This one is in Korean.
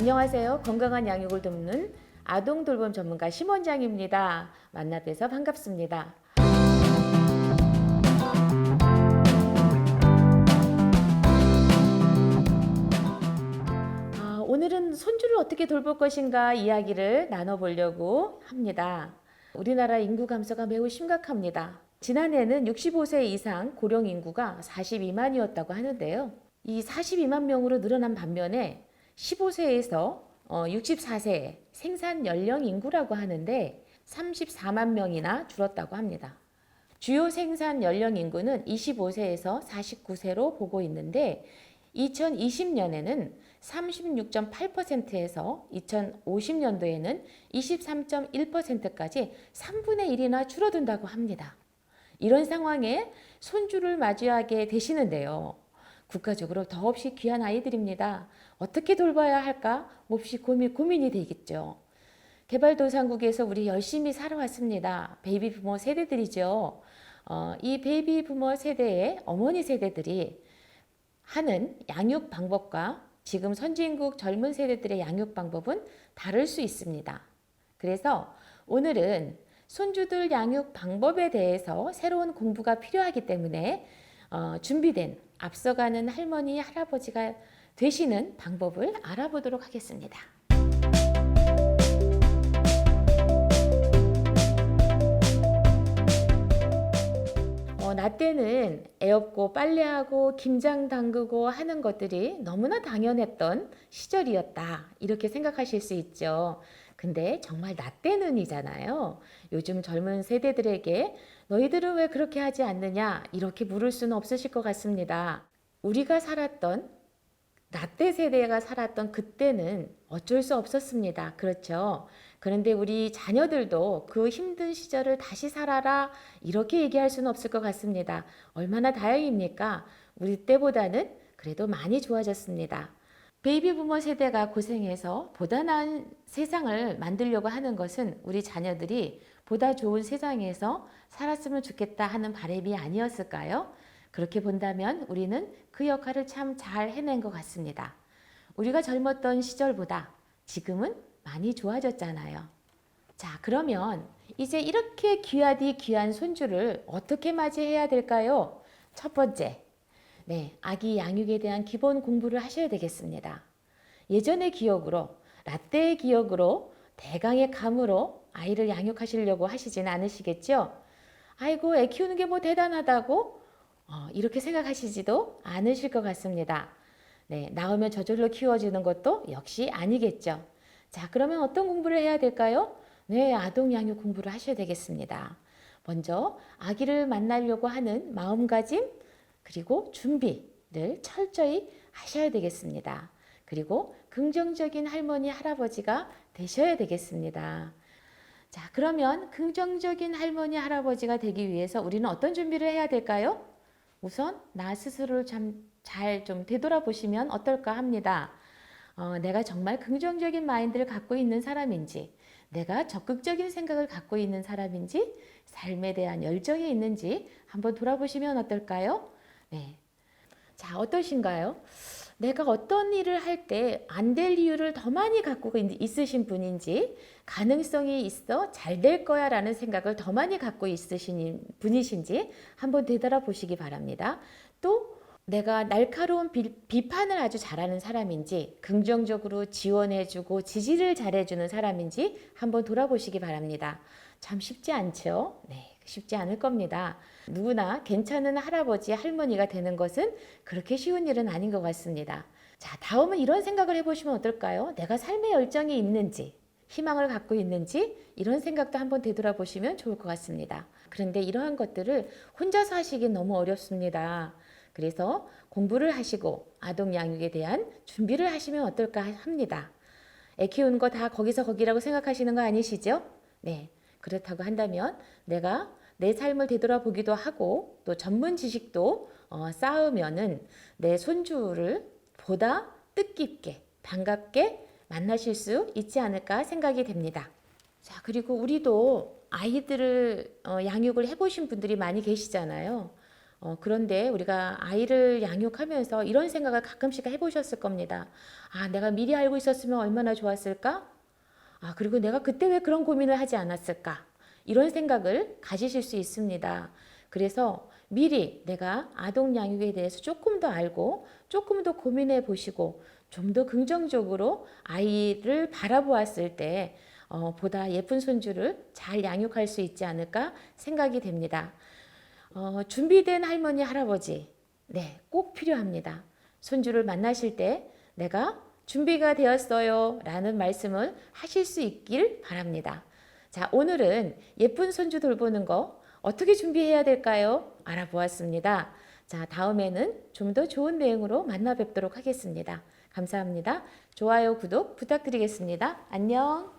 안녕하세요. 건강한 양육을 돕는 아동 돌봄 전문가 심원장입니다. 만나 뵈서 반갑습니다. 오늘은 손주를 어떻게 돌볼 것인가 이야기를 나눠보려고 합니다. 우리나라 인구 감소가 매우 심각합니다. 지난해는 65세 이상 고령 인구가 42만이었다고 하는데요. 이 42만 명으로 늘어난 반면에 15세에서 64세 생산 연령 인구라고 하는데 34만 명이나 줄었다고 합니다. 주요 생산 연령 인구는 25세에서 49세로 보고 있는데 2020년에는 36.8%에서 2050년도에는 23.1%까지 3분의 1이나 줄어든다고 합니다. 이런 상황에 손주를 맞이하게 되시는데요. 국가적으로 더없이 귀한 아이들입니다. 어떻게 돌봐야 할까 몹시 고민이 되겠죠. 개발도상국에서 우리 열심히 살아왔습니다. 베이비 부모 세대들이죠. 이 베이비 부모 세대의 어머니 세대들이 하는 양육 방법과 지금 선진국 젊은 세대들의 양육 방법은 다를 수 있습니다. 그래서 오늘은 손주들 양육 방법에 대해서 새로운 공부가 필요하기 때문에 준비된 앞서가는 할머니, 할아버지가 되시는 방법을 알아보도록 하겠습니다. 나 때는 애 업고 빨래하고 김장 담그고 하는 것들이 너무나 당연했던 시절이었다. 이렇게 생각하실 수 있죠. 근데 정말 나 때는이잖아요. 요즘 젊은 세대들에게 너희들은 왜 그렇게 하지 않느냐 이렇게 물을 수는 없으실 것 같습니다. 우리가 살았던 나때 세대가 살았던 그때는 어쩔 수 없었습니다. 그렇죠? 그런데 우리 자녀들도 그 힘든 시절을 다시 살아라 이렇게 얘기할 수는 없을 것 같습니다. 얼마나 다행입니까? 우리 때보다는 그래도 많이 좋아졌습니다. 베이비 부머 세대가 고생해서 보다 나은 세상을 만들려고 하는 것은 우리 자녀들이 보다 좋은 세상에서 살았으면 좋겠다 하는 바람이 아니었을까요? 그렇게 본다면 우리는 그 역할을 참 잘 해낸 것 같습니다. 우리가 젊었던 시절보다 지금은 많이 좋아졌잖아요. 자, 그러면 이제 이렇게 귀하디 귀한 손주를 어떻게 맞이해야 될까요? 첫 번째, 아기 양육에 대한 기본 공부를 하셔야 되겠습니다. 예전의 기억으로, 라떼의 기억으로, 대강의 감으로 아이를 양육하시려고 하시진 않으시겠죠? 아이고, 애 키우는 게 뭐 대단하다고? 이렇게 생각하시지도 않으실 것 같습니다. 낳으면 저절로 키워지는 것도 역시 아니겠죠. 자, 그러면 어떤 공부를 해야 될까요? 아동 양육 공부를 하셔야 되겠습니다. 먼저 아기를 만나려고 하는 마음가짐 그리고 준비를 철저히 하셔야 되겠습니다. 그리고 긍정적인 할머니, 할아버지가 되셔야 되겠습니다. 자, 그러면 긍정적인 할머니, 할아버지가 되기 위해서 우리는 어떤 준비를 해야 될까요? 우선 나 스스로를 잘 좀 되돌아보시면 어떨까 합니다. 내가 정말 긍정적인 마인드를 갖고 있는 사람인지, 내가 적극적인 생각을 갖고 있는 사람인지, 삶에 대한 열정이 있는지 한번 돌아보시면 어떨까요? 자, 어떠신가요? 내가 어떤 일을 할 때 안 될 이유를 더 많이 갖고 있으신 분인지, 가능성이 있어 잘 될 거야 라는 생각을 더 많이 갖고 있으신 분이신지 한번 되돌아보시기 바랍니다. 또 내가 날카로운 비판을 아주 잘하는 사람인지, 긍정적으로 지원해주고 지지를 잘해주는 사람인지 한번 돌아보시기 바랍니다. 참 쉽지 않죠? 쉽지 않을 겁니다. 누구나 괜찮은 할아버지, 할머니가 되는 것은 그렇게 쉬운 일은 아닌 것 같습니다. 자, 다음은 이런 생각을 해보시면 어떨까요? 내가 삶의 열정이 있는지, 희망을 갖고 있는지 이런 생각도 한번 되돌아보시면 좋을 것 같습니다. 그런데 이러한 것들을 혼자서 하시긴 너무 어렵습니다. 그래서 공부를 하시고 아동 양육에 대한 준비를 하시면 어떨까 합니다. 애 키우는 거 다 거기서 거기라고 생각하시는 거 아니시죠? 그렇다고 한다면 내가 내 삶을 되돌아보기도 하고 또 전문 지식도 쌓으면은 내 손주를 보다 뜻깊게 반갑게 만나실 수 있지 않을까 생각이 됩니다. 자, 그리고 우리도 아이들을 양육을 해보신 분들이 많이 계시잖아요. 그런데 우리가 아이를 양육하면서 이런 생각을 가끔씩 해보셨을 겁니다. 아, 내가 미리 알고 있었으면 얼마나 좋았을까? 아, 그리고 내가 그때 왜 그런 고민을 하지 않았을까? 이런 생각을 가지실 수 있습니다. 그래서 미리 내가 아동 양육에 대해서 조금 더 알고 조금 더 고민해 보시고 좀 더 긍정적으로 아이를 바라보았을 때 보다 예쁜 손주를 잘 양육할 수 있지 않을까 생각이 됩니다. 준비된 할머니, 할아버지, 네, 꼭 필요합니다. 손주를 만나실 때 내가 준비가 되었어요 라는 말씀을 하실 수 있길 바랍니다. 자, 오늘은 예쁜 손주 돌보는 거 어떻게 준비해야 될까요? 알아보았습니다. 자, 다음에는 좀 더 좋은 내용으로 만나 뵙도록 하겠습니다. 감사합니다. 좋아요, 구독 부탁드리겠습니다. 안녕.